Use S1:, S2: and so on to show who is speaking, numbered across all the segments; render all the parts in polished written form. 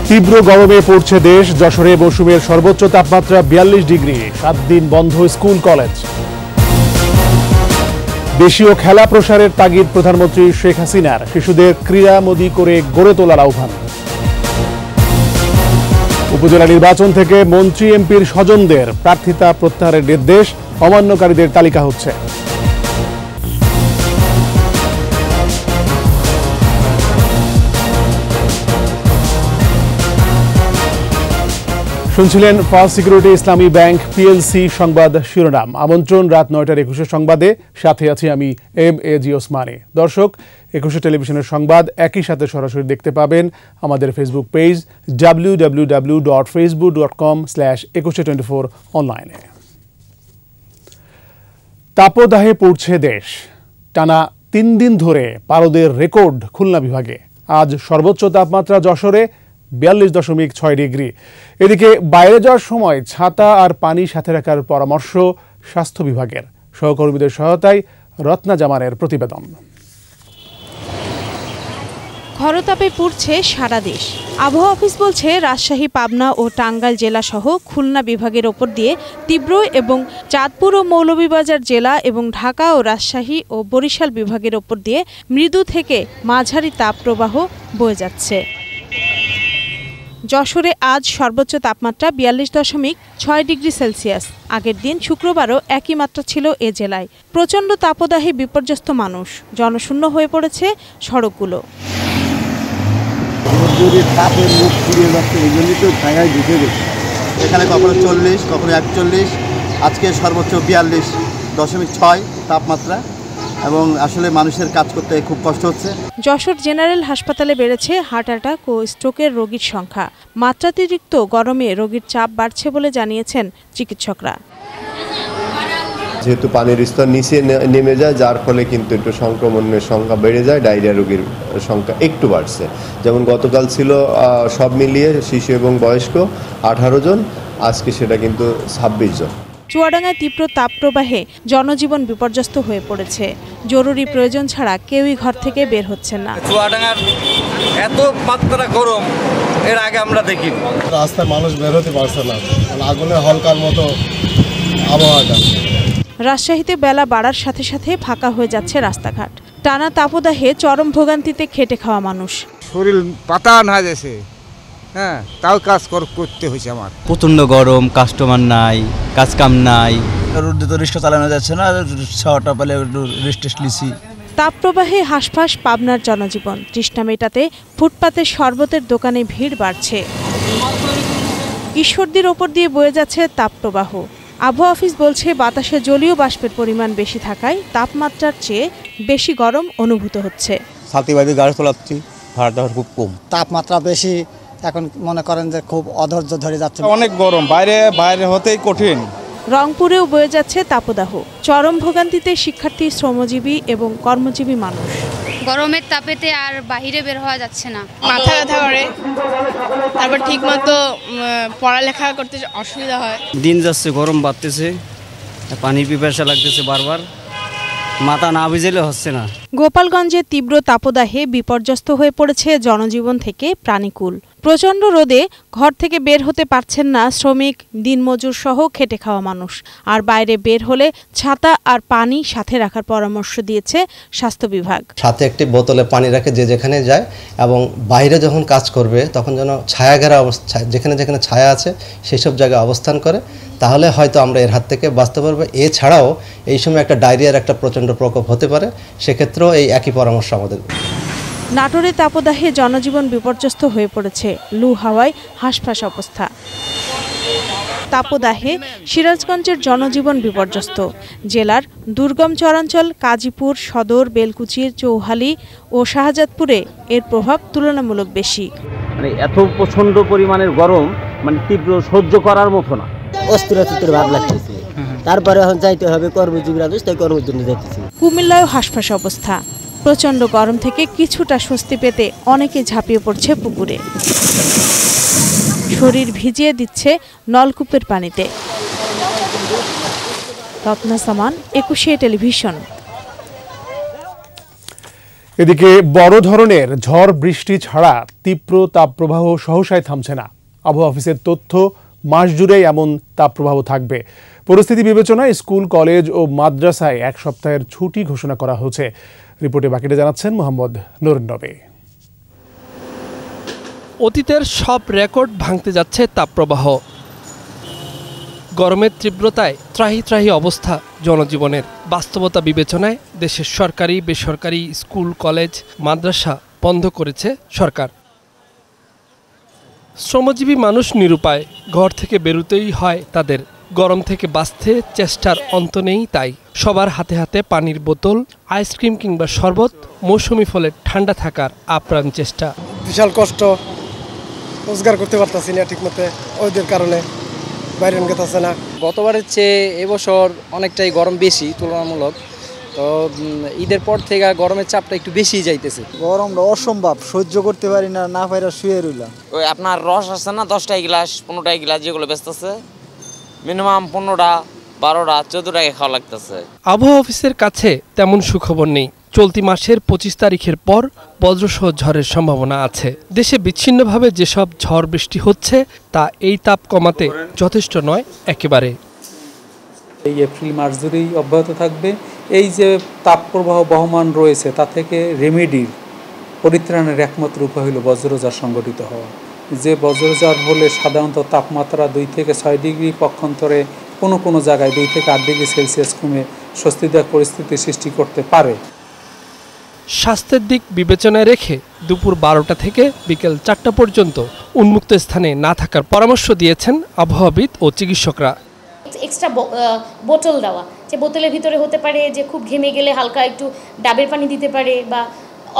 S1: তীব্র গরমে পড়ছে দেশ। যশোরে মৌসুমের সর্বোচ্চ তাপমাত্রা 42 ডিগ্রি। 7 দিন বন্ধ স্কুল কলেজ। দেশীয় খেলা প্রসারের তাগিদ প্রধানমন্ত্রী শেখ হাসিনার। শিশুদের ক্রীড়ামোদী করে গড়ে তোলার আহ্বান। উপজেলা নির্বাচন থেকে মন্ত্রী এমপির স্বজনদের প্রার্থিতা প্রত্যাহারের নির্দেশ। অমান্যকারীদের তালিকা হচ্ছে। শুনছিলেন ফার্স্ট সিকিউরিটি ইসলামী ব্যাংক পিএলসি সংবাদ শিরোনাম। আমন্ত্রণ রাত 9টার 21 সংবাদে। সাথে আছি আমি MAG ওসমানী। দর্শক, 21 টেলিভিশনের সংবাদ একই সাথে সরাসরি দেখতে পাবেন আমাদের ফেসবুক পেজ www.facebook.com/2124 অনলাইনে। তাপদাহে পড়ছে দেশ। টানা 3 দিন ধরে পারদের রেকর্ড খুলনা বিভাগে। আজ সর্বোচ্চ তাপমাত্রা যশোরে 42.6 ডিগ্রি। এদিকে বাইরে যাওয়ার সময় ছাতা আর পানি সাথে রাখার পরামর্শ স্বাস্থ্য বিভাগের। সহকর্মীদের সহায়তায় রত্না জামানের প্রতিবেদন।
S2: খরতাপে পুড়ছে সারা দেশ। আবহাওয়া অফিস বলছে, রাজশাহী, পাবনা ও টাঙ্গাইল জেলা সহ খুলনা বিভাগের ওপর দিয়ে তীব্র এবং চাঁদপুর ও মৌলভীবাজার জেলা এবং ঢাকা ও রাজশাহী ও বরিশাল বিভাগের ওপর দিয়ে মৃদু থেকে মাঝারি তাপ প্রবাহ বয়ে যাচ্ছে। যশোরে আজ সর্বোচ্চ তাপমাত্রা 42.6 ডিগ্রি সেলসিয়াস। আগের দিন শুক্রবারও একই মাত্রা ছিল এ জেলায়। প্রচণ্ড তাপদাহে বিপর্যস্ত মানুষ। জনশূন্য হয়ে পড়েছে সড়কগুলো।
S3: এখানে কখনো 40, কখনো 41, আজকে সর্বোচ্চ 42.6 তাপমাত্রা, এবং আসলে মানুষের কাজ করতে খুব কষ্ট হচ্ছে।
S2: যশোর জেনারেল হাসপাতালে বেড়েছে হার্ট অ্যাটাক ও স্ট্রোকের রোগীর সংখ্যা। মাত্রাতিরিক্ত গরমে রোগীর চাপ বাড়ছে বলে জানিয়েছেন চিকিৎসকরা।
S4: যেহেতু পানির স্তর নিচে নেমে যায়, যার ফলে কিন্তু একটু সংক্রমণের সংখ্যা বেড়ে যায়, ডায়রিয়া রোগীর সংখ্যা একটু বাড়ছে। যেমন গতকাল ছিল সব মিলিয়ে শিশু এবং বয়স্ক 18 জন, আজকে সেটা কিন্তু 26 জন।
S2: চুয়াডাঙ্গায় তীব্র তাপপ্রবাহে জনজীবন বিপর্যস্ত হয়ে পড়েছে। জরুরি প্রয়োজন ছাড়া কেউই ঘর থেকে বের হচ্ছেন না।
S5: চুয়াডাঙ্গার এত মাত্রা গরম এর আগে আমরা দেখিনি।
S6: রাস্তায় মানুষ বের হতে পারছে না, আগুনে হলকার মতো আবহাওয়াটা।
S2: রাজশাহীতে বেলা বাড়ার সাথে সাথে ফাঁকা হয়ে যাচ্ছে রাস্তাঘাট। টানা তাপদাহে চরম ভোগান্তিতে খেটে খাওয়া মানুষ।
S7: শরীর পাতান হয়ে গেছে, তাও কাজ করতে হয়েছে আমার।
S8: প্রচণ্ড গরম, কাস্টমার নাই, কাজ কাম নাই।
S9: রোদে তো রিক্সা চালানো যাচ্ছে না, ছাওয়াটা পেলে একটু রেস্ট লিছি।
S2: তাপপ্রবাহে হাঁসফাঁস পাবনার জনজীবন। তৃষ্ণা মেটাতে ফুটপাতে শরবতের দোকানে ভিড় বাড়ছে। ঈশ্বরদীর ওপর দিয়ে বয়ে যাচ্ছে তাপপ্রবাহ। আবহাওয়া অফিস বলছে, বাতাসে জলীয় বাষ্পের পরিমাণ বেশি থাকায় তাপমাত্রার চেয়ে বেশি গরম অনুভূত হচ্ছে।
S9: ছাতিবাদী গাড়ি চালাচ্ছি, ভাড়াটা খুব কম।
S10: তাপমাত্রা বেশি, এখন মনে করেন যে খুব অধৈর্য ধরে যাচ্ছে।
S5: অনেক গরম, বাইরে হতেই কঠিন।
S2: রংপুরেও বয়ে যাচ্ছে তাপদাহ। চরম ভোগান্তিতে শিক্ষার্থী, শ্রমজীবী এবং কর্মজীবী মানুষ।
S11: গরমের তাপেতে আর বাহিরে বের হওয়া যাচ্ছে না।
S12: মাথা ব্যথা করে, তারপর ঠিক মতো পড়ালেখা করতে অসুবিধা হয়।
S8: দিন যাচ্ছে, গরম বাড়তেছে, পানির পিপাসা লাগতেছে বারবার, মাথা না ভিজেলে হচ্ছে না।
S2: গোপালগঞ্জে তীব্র তাপদাহে বিপর্যস্ত হয়ে পড়েছে জনজীবন থেকে প্রাণীকুল। প্রচণ্ড রোদে ঘর থেকে বের হতে পারছেন না শ্রমিক, দিনমজুর সহ খেটে খাওয়া মানুষ। আর বাইরে বের হলে ছাতা আর পানি সাথে রাখার পরামর্শ দিয়েছে স্বাস্থ্য বিভাগ।
S13: সাথে একটি বোতলে পানি রাখে যে যেখানে যায়, এবং বাইরে যখন কাজ করবে তখন যেন ছায়াঘেরা অবস্থা, যেখানে যেখানে ছায়া আছে সেই সব জায়গায় অবস্থান করে, তাহলে হয়তো আমরা এর হাত থেকে বাঁচতে পারবো। এছাড়াও এই সময় একটা ডায়রিয়ার একটা প্রচণ্ড প্রকোপ হতে পারে, সেক্ষেত্রেও এই একই পরামর্শ আমাদের।
S2: নাটোরে তাপদাহে জনজীবন বিপর্যস্ত হয়ে পড়েছে। লু হাওয়ায় হাঁসফাঁস অবস্থা। তাপদাহে সিরাজগঞ্জের জনজীবন বিপর্যস্ত। জেলার দুর্গম চরাঞ্চল কাজীপুর, সদর, বেলকুচি, চৌহালি ও শাহজাদপুরে এর প্রভাব তুলনামূলক বেশি।
S14: মানে এত প্রচণ্ড পরিমাণের গরম, মানে তীব্র সহ্য করার মতো না।
S15: অস্থির ভাব লাগতেছে। তারপরে এখন যাইতে হবে কর্মজীবীরা, তাই কর্মের জন্য যাইতেছি।
S2: কুমিল্লায় হাঁসফাঁস অবস্থা। প্রচণ্ড গরম থেকে কিছুটা স্বস্তি পেতে অনেকে ঝাঁপিয়ে পড়ছে পুকুরে। শরীর ভিজিয়ে দিচ্ছে নলকূপের পানিতে। রত্না সামান, 21 টেলিভিশন।
S1: এদিকে বড় ধরনের ঝড় বৃষ্টি ছাড়া তীব্র তাপপ্রবাহ সহসায় থামছে না। আবহাওয়া অফিসের তথ্য, মাস জুড়েই এমন তাপপ্রবাহ থাকবে। পরিস্থিতি বিবেচনায় স্কুল, কলেজ ও মাদ্রাসায় 1 সপ্তাহের ছুটি ঘোষণা করা হয়েছে। রিপোর্টে বাকিটা জানাচ্ছেন মোহাম্মদ নুরুন নবী।
S16: অতীতের সব রেকর্ড ভাঙতে যাচ্ছে তাপপ্রবাহ। গরমের তীব্রতায় ত্রাহি ত্রাহি অবস্থা জনজীবনের। বাস্তবতা বিবেচনায় দেশের সরকারি, বেসরকারি স্কুল, কলেজ, মাদ্রাসা বন্ধ করেছে সরকার। শ্রমজীবী মানুষ নিরুপায়, ঘর থেকে বেরোতেই হয় তাদের। গরম থেকে বাঁচতে চেষ্টার অন্ত নেই তাই। সবার হাতে হাতে পানির বোতল, আইসক্রিম কিংবা শরবত, মৌসুমি ফলে ঠান্ডা থাকার আপ্রাণ চেষ্টা।
S6: বিশাল কষ্ট, রোজগার করতে পারতেছি না ঠিকমতো, ওদের কারণে বাইরে গেতেছে না।
S17: গতবারের চেয়ে এবছর অনেকটাই গরম বেশি তুলনামূলক। তো ঈদের পর থেকে গরমের চাপটা একটু বেশি যাইতেছে।
S18: গরমটা অসম্ভব, সহ্য করতে পারি না, না পাইরা শুয়ে রইলাম।
S19: ওই আপনার রস আছে না, 10টা গ্লাস 15টা গ্লাস যেগুলো বেচতেছে, মিনিমাম 15টা 12টা 14টাকে খাওয়া লাগতেছে।
S16: আবহাওয়া অফিসের কাছে তেমন সুখবর নেই। চলতি মাসের 25 তারিখের পর বজ্রসহ ঝড়ের সম্ভাবনা আছে। দেশে বিচ্ছিন্নভাবে যেসব ঝড় বৃষ্টি হচ্ছে তা এই তাপ কমাতে যথেষ্ট নয় একেবারে।
S20: এই এপ্রিল মাস জুড়েই অব্যাহত থাকবে। এই যে তাপপ্রবাহ বহমান রয়েছে তা থেকে রেমেডির পরিত্রাণের একমাত্র উপায় হলো বজ্রঝড় সংঘটিত হওয়া। যে বজ্রঝড় হলে সাধারণত তাপমাত্রা 2 থেকে 6 ডিগ্রি, পক্ষান্তরে কোনো জায়গায় 2 থেকে 8 ডিগ্রি সেলসিয়াস কমে স্বস্তিদায়ক পরিস্থিতি সৃষ্টি করতে পারে।
S16: স্বাস্থ্যের দিক বিবেচনায় রেখে দুপুর 12টা থেকে বিকেল 4টা পর্যন্ত উন্মুক্ত স্থানে না থাকার পরামর্শ দিয়েছেন আবহাওয়াবিদ ও চিকিৎসকরা।
S21: এক্সট্রা বোতল দেওয়া, যে বোতলের ভিতরে হতে পারে যে খুব ঘেমে গেলে হালকা একটু ডাবের পানি দিতে পারে, বা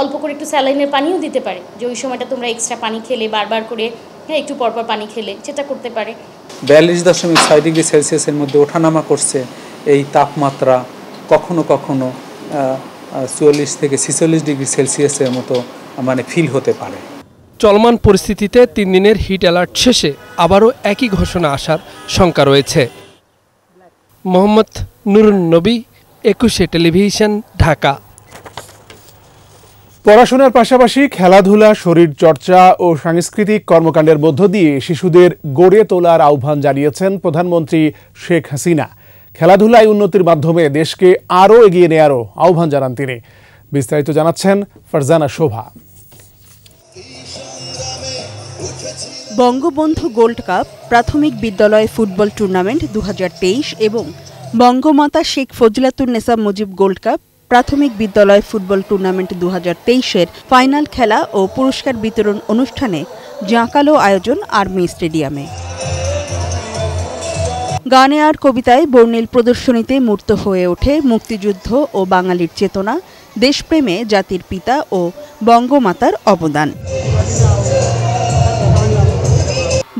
S21: অল্প করে একটু স্যালাইনের পানিও দিতে পারে, যে ওই সময়টা তোমরা এক্সট্রা পানি খেলে, বারবার করে একটু পরপর পানি খেলে, সেটা করতে পারে।
S20: 42.6 ডিগ্রি সেলসিয়াসের মধ্যে ওঠানামা করছে এই তাপমাত্রা। কখনো 44 থেকে 46 ডিগ্রি সেলসিয়াসের মতো ফিল হতে পারে।
S16: চলমান পরিস্থিতিতে 3 দিনের হিট অ্যালার্ট শেষে আবারও একই ঘোষণা আসার শঙ্কা রয়েছে। মোহাম্মদ নুরুন নবী, 21 টেলিভিশন, ঢাকা।
S1: পড়াশোনার পাশাপাশি খেলাধুলা, শরীর চর্চা ও সাংস্কৃতিক কর্মকাণ্ডের মধ্য দিয়ে শিশুদের গড়ে তোলার আহ্বান জানিয়েছেন প্রধানমন্ত্রী শেখ হাসিনা। খেলাধুলায় উন্নতির মাধ্যমে দেশকে আরও এগিয়ে নেওয়ারও আহ্বান জানান তিনি। বিস্তারিত জানাচ্ছেন ফারজানা শোভা।
S2: বঙ্গবন্ধু গোল্ড কাপ, প্রাথমিক বিদ্যালয় ফুটবল টুর্নামেন্ট 2023 এবং বঙ্গমাতা শেখ ফজিলাতুন্নেসা মুজিব গোল্ড কাপ প্রাথমিক বিদ্যালয় ফুটবল টুর্নামেন্ট 2023-এর ফাইনাল খেলা ও পুরস্কার বিতরণ অনুষ্ঠানে জাঁকালো আয়োজন আর্মি স্টেডিয়ামে। গানে আর কবিতায় বর্ণিল প্রদর্শনীতে মূর্ত হয়ে ওঠে মুক্তিযুদ্ধ ও বাঙালির চেতনা, দেশপ্রেমে জাতির পিতা ও বঙ্গমাতার অবদান।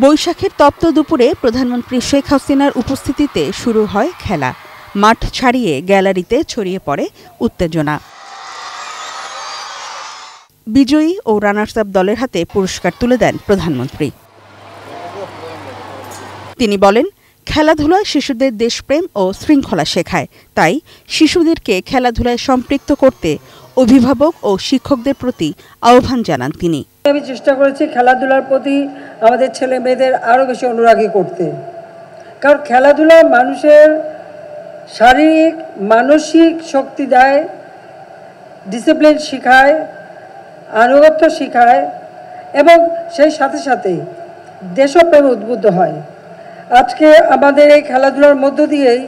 S2: বৈশাখের তপ্ত দুপুরে প্রধানমন্ত্রী শেখ হাসিনার উপস্থিতিতে শুরু হয় খেলা। মাঠ ছাড়িয়ে গ্যালারিতে ছড়িয়ে পড়ে উত্তেজনা। বিজয়ী ও রানার্স আপ দলের হাতে পুরস্কার তুলে দেন প্রধানমন্ত্রী। তিনি বলেন, খেলাধুলা শিশুদের দেশপ্রেম ও শৃঙ্খলা শেখায়, তাই শিশুদেরকে খেলাধুলায় সম্পৃক্ত করতে অভিভাবক ও শিক্ষকদের প্রতি আহ্বান জানান তিনি।
S22: আমি চেষ্টা করেছি খেলাধুলার প্রতি আমাদের ছেলে মেয়েদের আরও বেশি অনুরাগী করতে, কারণ খেলাধুলা মানুষের শারীরিক মানসিক শক্তি দেয়, ডিসিপ্লিন শেখায়, আনুগত্য শেখায় এবং সেই সাথে সাথে দেশপ্রেমে উদ্বুদ্ধ হয়। আজকে আমাদের এই খেলাধুলার মধ্য দিয়েই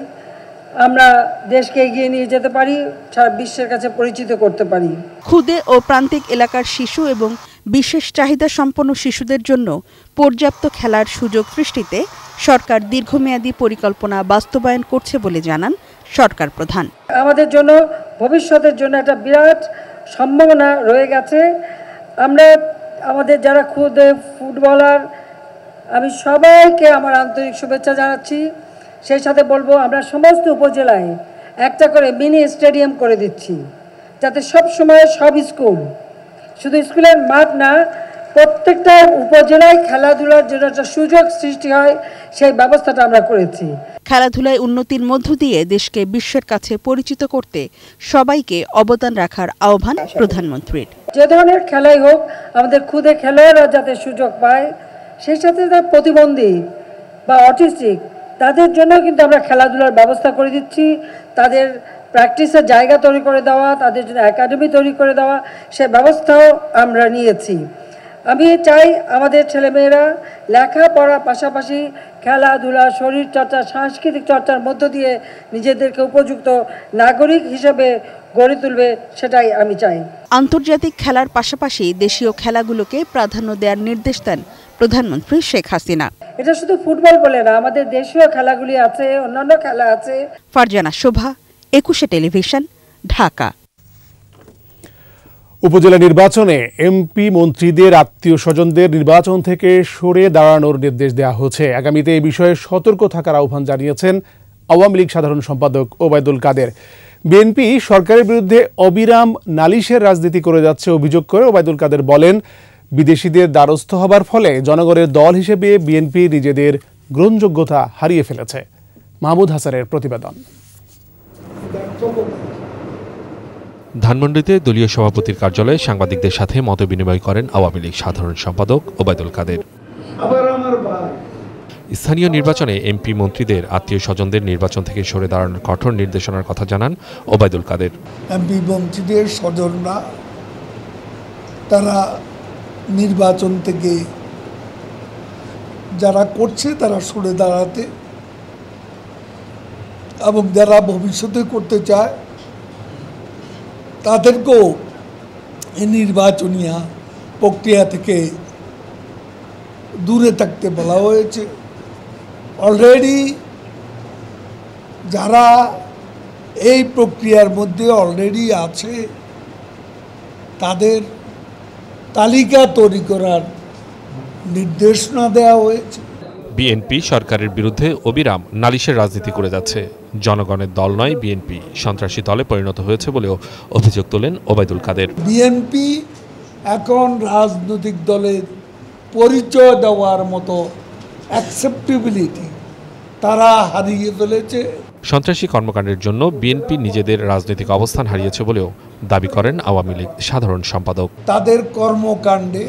S22: আমরা দেশকে এগিয়ে নিয়ে যেতে পারি, সারা বিশ্বের কাছে পরিচিত করতে পারি।
S2: ক্ষুদে ও প্রান্তিক এলাকার শিশু এবং বিশেষ চাহিদা সম্পন্ন শিশুদের জন্য পর্যাপ্ত খেলার সুযোগ সৃষ্টিতে সরকার দীর্ঘমেয়াদী পরিকল্পনা বাস্তবায়ন করছে বলে জানান সরকার প্রধান।
S22: আমাদের জন্য ভবিষ্যতের জন্য একটা বিরাট সম্ভাবনা রয়ে গেছে। আমরা আমাদের যারা ক্ষুদে ফুটবলার, আমি সবাইকে আমার আন্তরিক শুভেচ্ছা জানাচ্ছি। সেই সাথে বলবো, আমরা সমস্ত উপজেলায় একটা করে মিনি স্টেডিয়াম করে দিচ্ছি, যাতে সব সময় সব স্কুল, শুধু স্কুলের মাঠ না, প্রত্যেকটা উপজেলায় খেলাধুলার জন্য একটা সুযোগ সৃষ্টি হয়, সেই ব্যবস্থাটা আমরা করেছি।
S2: খেলাধুলায় উন্নতির মধ্য দিয়ে দেশকে বিশ্বের কাছে পরিচিত করতে সবাইকে অবদান রাখার আহ্বান প্রধানমন্ত্রীর।
S22: যে ধরনের খেলাই হোক, আমাদের খুদে খেলোয়াড়রা যাতে সুযোগ পায়, সেই সাথে প্রতিবন্ধী বা অটিস্টিক তাদের জন্য কিন্তু আমরা খেলাধুলার ব্যবস্থা করে দিচ্ছি। তাদের প্র্যাকটিসের জায়গা তৈরি করে দেওয়া, তাদের জন্য একাডেমি তৈরি করে দেওয়া, সে ব্যবস্থাও আমরা নিয়েছি। আমি চাই আমাদের ছেলেমেয়েরা লেখাপড়ার পাশাপাশি খেলাধুলা, শরীরচর্চা, সাংস্কৃতিক চর্চার মধ্য দিয়ে নিজেদেরকে উপযুক্ত নাগরিক হিসেবে গড়ে তুলবে, সেটাই আমি চাই।
S2: আন্তর্জাতিক খেলার পাশাপাশি দেশীয় খেলাগুলোকে প্রাধান্য দেওয়ার নির্দেশ দেন প্রধানমন্ত্রী শেখ হাসিনা।
S22: এটা শুধু ফুটবল বলে না, আমাদের দেশীয় খেলাগুলি আছে, অন্যান্য খেলা আছে।
S2: ফারজানা শোভা, 21 টেলিভিশন, ঢাকা।
S1: উপজেলা নির্বাচনে এমপি মন্ত্রীদের আত্মীয় স্বজনদের নির্বাচন থেকে সরে দাঁড়ানোর নির্দেশ দেওয়া হয়েছে। আগামীতে এই বিষয়ে সতর্ক থাকার আহ্বান জানিয়েছেন আওয়ামী লীগ সাধারণ সম্পাদক ওবায়দুল কাদের। বিএনপি সরকারের বিরুদ্ধে অবিরাম নালিশের রাজনীতি করে যাচ্ছে অভিযোগ করে ওবায়দুল কাদের বলেন, বিদেশিদের দ্বারস্থ হবার ফলে জনগণের দল হিসেবে বিএনপি নিজেদের গ্রহণযোগ্যতা হারিয়ে ফেলেছে। মাহমুদ হাসানের প্রতিবেদন।
S3: ধানমন্ডিতে দলীয় সভাপতির কার্যালয়ে সাংবাদিকদের সাথে মতবিনিময় করেন আওয়ামী লীগ সাধারণ সম্পাদক ওবায়দুল কাদের। স্থানীয় নির্বাচনে এমপি মন্ত্রীদের আত্মীয় স্বজনদের নির্বাচন থেকে সরে দাঁড়ানোর কঠোর নির্দেশনার কথা জানান ওবায়দুল কাদের।
S4: এমপি মন্ত্রীদের স্বজনরা তারা নির্বাচন থেকে যারা করছে তারা সরে দাঁড়াতে, এবং যারা ভবিষ্যতে করতে চায় তাদেরকেও এই নির্বাচনী প্রক্রিয়া থেকে দূরে থাকতে বলা হয়েছে। অলরেডি যারা এই প্রক্রিয়ার মধ্যে অলরেডি আছে তাদের তালিকা তৈরি করার নির্দেশনা দেওয়া হয়েছে।
S3: বিএনপি সরকারের বিরুদ্ধে অবিরাম নালিশের রাজনীতি করে যাচ্ছে। জনগণের দল নয় বিএনপি, সন্ত্রাসী দলে পরিণত হয়েছে বলেও অভিযোগ তোলেন ওবায়দুল কাদের।
S4: বিএনপি এখন রাজনৈতিক দলের পরিচয় দেওয়ার মতো অ্যাকসেপ্টেবিলিটি তারা হারিয়ে ফেলেছে।
S3: সন্ত্রাসী কর্মকাণ্ডের জন্য বিএনপি নিজেদের রাজনৈতিক অবস্থান হারিয়েছে বলেও দাবি করেন আওয়ামী লীগ সাধারণ সম্পাদক।
S4: তাদের কর্মকাণ্ডে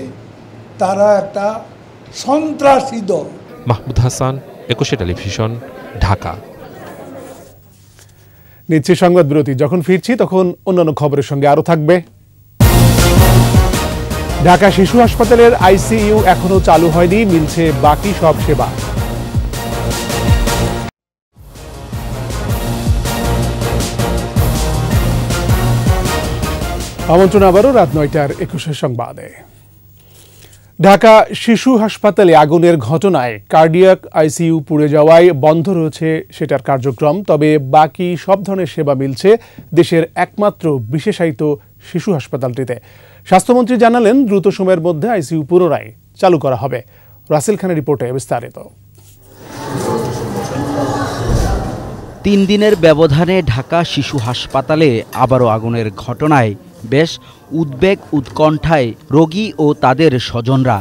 S4: তারা একটা সন্ত্রাসী দল।
S3: মাহমুদ হাসান, 21 টেলিভিশন, ঢাকা।
S1: নিচ্ছি সংবাদ বিরতি। যখন ফিরছি তখন অন্যান্য খবরের সঙ্গে আরো থাকবে। ঢাকা শিশু হাসপাতালের আইসিইউ এখনো চালু হয়নি, মিলছে বাকি সব সেবা। আমন্ত্রণ আবারও রাত 9টার 21 সংবাদে। ঢাকা শিশু হাসপাতালে আগুনের ঘটনায় কার্ডিয়াক আইসিইউ পুড়ে যাওয়ায় বন্ধ রয়েছে সেটার কার্যক্রম। তবে বাকি সব ধরনের সেবা মিলছে দেশের একমাত্র বিশেষায়িত শিশু হাসপাতালটিতে। স্বাস্থ্যমন্ত্রী জানালেন, দ্রুত সময়ের মধ্যে আইসিইউ পুনরায় চালু করা হবে। রাসেল খানের রিপোর্টে বিস্তারিত।
S23: 3 দিনের ব্যবধানে ঢাকা শিশু হাসপাতালে আবারও আগুনের ঘটনায় বেশ উদ্বেগ উৎকণ্ঠায় রোগী ও তাদের স্বজনরা।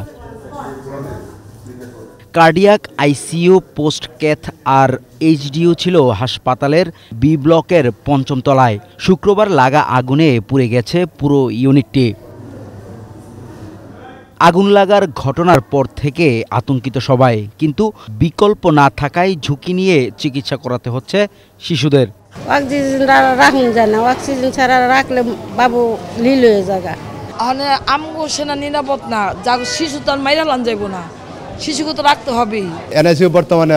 S23: কার্ডিয়াক আইসিইউ, পোস্ট ক্যাথ আর এইচডিইউ ছিল হাসপাতালের বি ব্লকের 5ম তলায়। শুক্রবার লাগা আগুনে পুড়ে গেছে পুরো ইউনিটটি। আগুন লাগার ঘটনার পর থেকে আতঙ্কিত সবাই, কিন্তু বিকল্প না থাকায় ঝুঁকি নিয়ে চিকিৎসা করাতে হচ্ছে শিশুদের।
S24: অক্সিজেন রাখুন যায় না, অক্সিজেন ছাড়া রাখলে বাবু লীল হয়ে জায়গা।
S25: আমগো সেনা নিরাপদ না, যা শিশু তো আর মাইরা লান যাইব না, শিশুকে তো রাখতে হবেই।
S26: এনআইসিউ বর্তমানে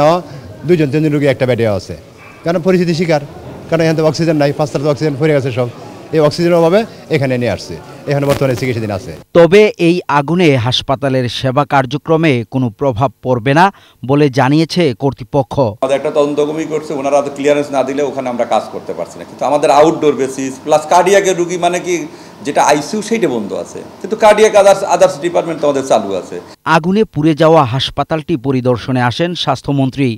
S26: 2-3 রোগী একটা বেডে আছে, কারণ পরিস্থিতি শিকার, কারণ এখানে তো অক্সিজেন নাই, 5 অক্সিজেন পড়ে গেছে সব। এই অক্সিজেনের অভাবে এখানে নিয়ে আসছে, এখানে বর্তমানে চিকিৎসাধীন আছে।
S23: তবে এই আগুনে হাসপাতালের সেবা কার্যক্রমে কোনো প্রভাব পড়বে না বলে জানিয়েছে কর্তৃপক্ষ।
S27: আমাদের একটা তদন্ত কমিটি করছে, ওনারা তো ক্লিয়ারেন্স না দিলে ওখানে আমরা কাজ করতে পারছি না। কিন্তু আমাদের আউটডোর বেসিস প্লাস কার্ডিয়াকের রোগী মানে কি যেটা আইসিইউ সেইটা বন্ধ আছে, কিন্তু কার্ডিয়াক আদার্স ডিপার্টমেন্ট তো আমাদের চালু আছে।
S23: আগুনে পুড়ে যাওয়া হাসপাতালটি পরিদর্শনে আসেন স্বাস্থ্যমন্ত্রী।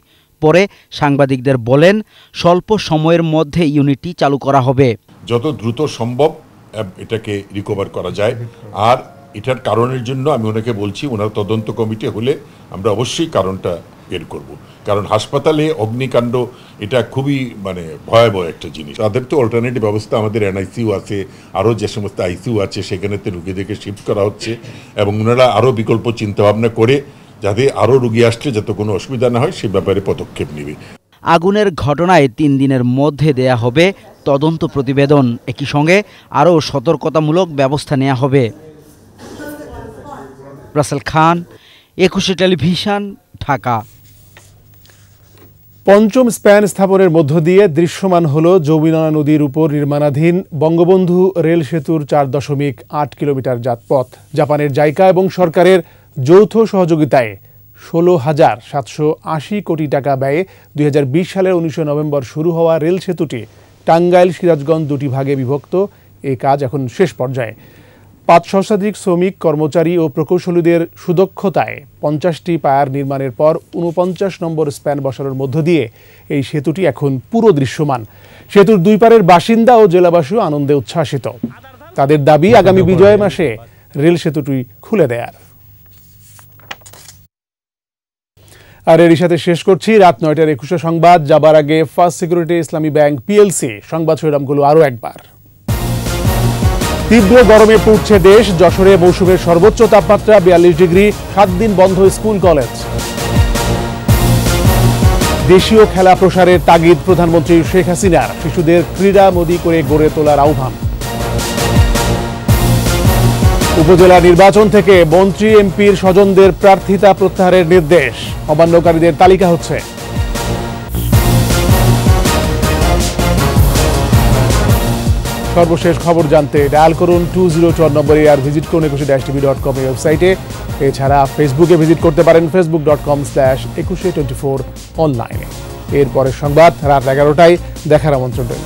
S23: পরে সাংবাদিকদের বলেন, স্বল্প সময়ের মধ্যে ইউনিটটি চালু করা হবে।
S28: যত দ্রুত সম্ভব এটাকে রিকভার করা যায়। আর
S5: এটার কারণের জন্য আমি ওনাকে বলছি, ওনার তদন্ত কমিটি হলে আমরা অবশ্যই কারণটা বের করব। কারণ হাসপাতালে অগ্নিকাণ্ড এটা খুবই ভয়াবহ একটা জিনিস। তাদের তো অল্টারনেটিভ ব্যবস্থা, আমাদের এনআইসিইউ আছে, আরও যে সমস্ত আইসিইউ আছে সেখানেতে রুগীদেরকে শিফট করা হচ্ছে এবং ওনারা আরও বিকল্প চিন্তাভাবনা করে যাতে আরও রুগী আসলে যাতে কোনো অসুবিধা না হয় সে ব্যাপারে পদক্ষেপ নেবে।
S23: আগুনের ঘটনায় 3 দিনের মধ্যে দেয়া হবে তদন্ত প্রতিবেদন। একই সঙ্গে আরও সতর্কতামূলক ব্যবস্থা নেওয়া হবে। রাসেল খান, 21 টেলিভিশন, ঢাকা।
S1: পঞ্চম স্প্যান স্থাপনের মধ্য দিয়ে দৃশ্যমান হল যমুনা নদীর উপর নির্মাণাধীন বঙ্গবন্ধু রেল সেতুর 4.8 কিলোমিটার যাত্রাপথ। জাপানের জাইকা এবং সরকারের যৌথ সহযোগিতায় 16,780 কোটি টাকা ব্যয়ে 2020 সালের 19 নভেম্বর শুরু হওয়া রেল সেতুটি টাঙ্গাইল সিরাজগঞ্জ দুটি ভাগে বিভক্ত। এই কাজ এখন শেষ পর্যায়ে। 500 শতাধিক শ্রমিক, কর্মচারী ও প্রকৌশলীদের সুদক্ষতায় 50টি পায়ার নির্মাণের পর 49 নম্বর স্প্যান বসানোর মধ্য দিয়ে এই সেতুটি এখন পুরো দৃশ্যমান। সেতুর দুই পারের বাসিন্দা ও জেলাবাসীও আনন্দে উচ্ছ্বাসিত। তাদের দাবি আগামী বিজয় মাসে রেল সেতুটি খুলে দেয়ার। আর এরই সাথে শেষ করছি রাত 9টার 21 সংবাদ। যাবার আগে ফার্স্ট সিকিউরিটি ইসলামী ব্যাংক পিএলসি সংবাদ শিরোনামগুলো আরও একবার। তীব্র গরমে পুড়ছে দেশ। যশোরে মৌসুমের সর্বোচ্চ তাপমাত্রা 42 ডিগ্রি। 7 দিন বন্ধ স্কুল কলেজ। দেশীয় খেলা প্রসারের তাগিদ প্রধানমন্ত্রী শেখ হাসিনার। শিশুদের ক্রীড়া মোদী করে গড়ে তোলার আহ্বান। উপজেলা নির্বাচন থেকে মন্ত্রী এমপির স্বজনদের প্রার্থিতা প্রত্যাহারের নির্দেশ। অমান্যকারীদের তালিকা হচ্ছে। সর্বশেষ খবর জানতে ডায়াল করুন 202 নম্বরে আর ভিজিট করুন 21-tv.com এই ওয়েবসাইটে। এছাড়া ফেসবুকে ভিজিট করতে পারেন facebook.com/2124 অনলাইনে। এরপরের সংবাদ রাত 11টায় দেখার আমন্ত্রণ রইল।